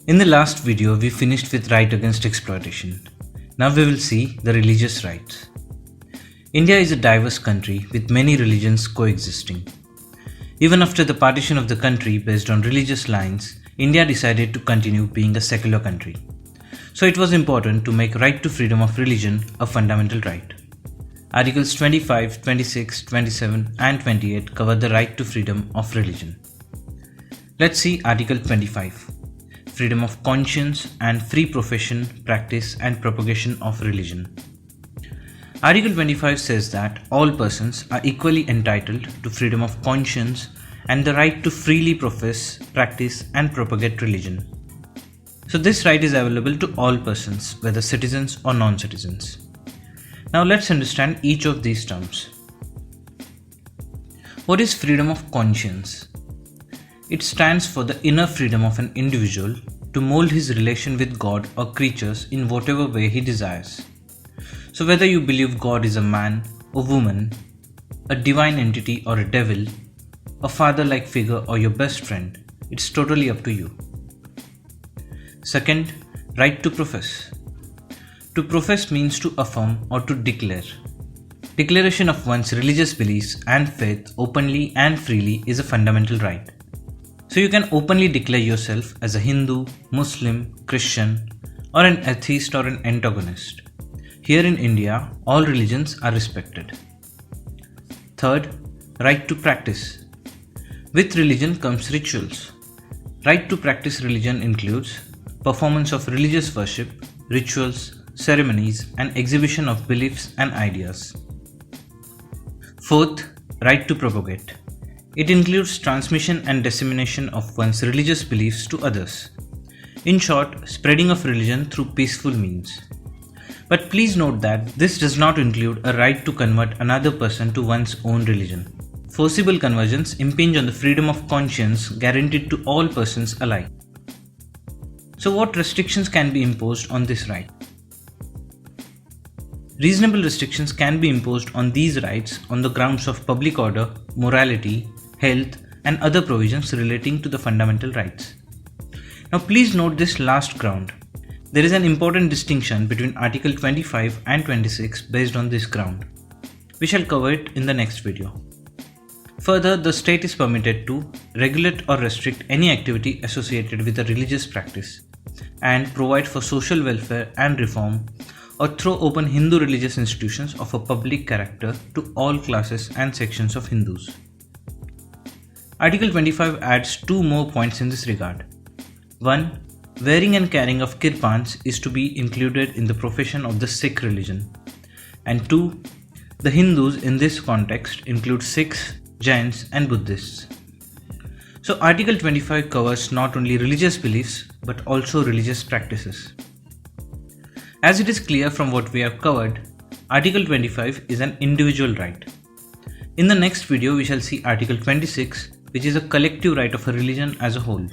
In the last video, we finished with right against exploitation. Now we will see the religious rights. India is a diverse country with many religions coexisting. Even after the partition of the country based on religious lines, India decided to continue being a secular country. So it was important to make right to freedom of religion a fundamental right. Articles 25, 26, 27 and 28 cover the right to freedom of religion. Let's see Article 25. Freedom of conscience and free profession, practice and propagation of religion. Article 25 says that all persons are equally entitled to freedom of conscience and the right to freely profess, practice and propagate religion. So this right is available to all persons, whether citizens or non-citizens. Now let's understand each of these terms. What is freedom of conscience? It stands for the inner freedom of an individual to mold his relation with God or creatures in whatever way he desires. So whether you believe God is a man or woman, a divine entity or a devil, a father-like figure or your best friend, it's totally up to you. Second, right to profess. To profess means to affirm or to declare. Declaration of one's religious beliefs and faith openly and freely is a fundamental right. So you can openly declare yourself as a Hindu, Muslim, Christian, or an atheist or an antagonist. Here in India, all religions are respected. Third, right to practice. With religion comes rituals. Right to practice religion includes performance of religious worship, rituals, ceremonies, and exhibition of beliefs and ideas. Fourth, right to propagate. It includes transmission and dissemination of one's religious beliefs to others. In short, spreading of religion through peaceful means. But please note that this does not include a right to convert another person to one's own religion. Forcible conversions impinge on the freedom of conscience guaranteed to all persons alike. So what restrictions can be imposed on this right? Reasonable restrictions can be imposed on these rights on the grounds of public order, morality, health, and other provisions relating to the fundamental rights. Now please note this last ground. There is an important distinction between Article 25 and 26 based on this ground. We shall cover it in the next video. Further, the state is permitted to regulate or restrict any activity associated with a religious practice and provide for social welfare and reform or throw open Hindu religious institutions of a public character to all classes and sections of Hindus. Article 25 adds two more points in this regard. 1. Wearing and carrying of kirpans is to be included in the profession of the Sikh religion. And 2. The Hindus in this context include Sikhs, Jains and Buddhists. So Article 25 covers not only religious beliefs but also religious practices. As it is clear from what we have covered, Article 25 is an individual right. In the next video we shall see Article 26, which is a collective right of a religion as a whole.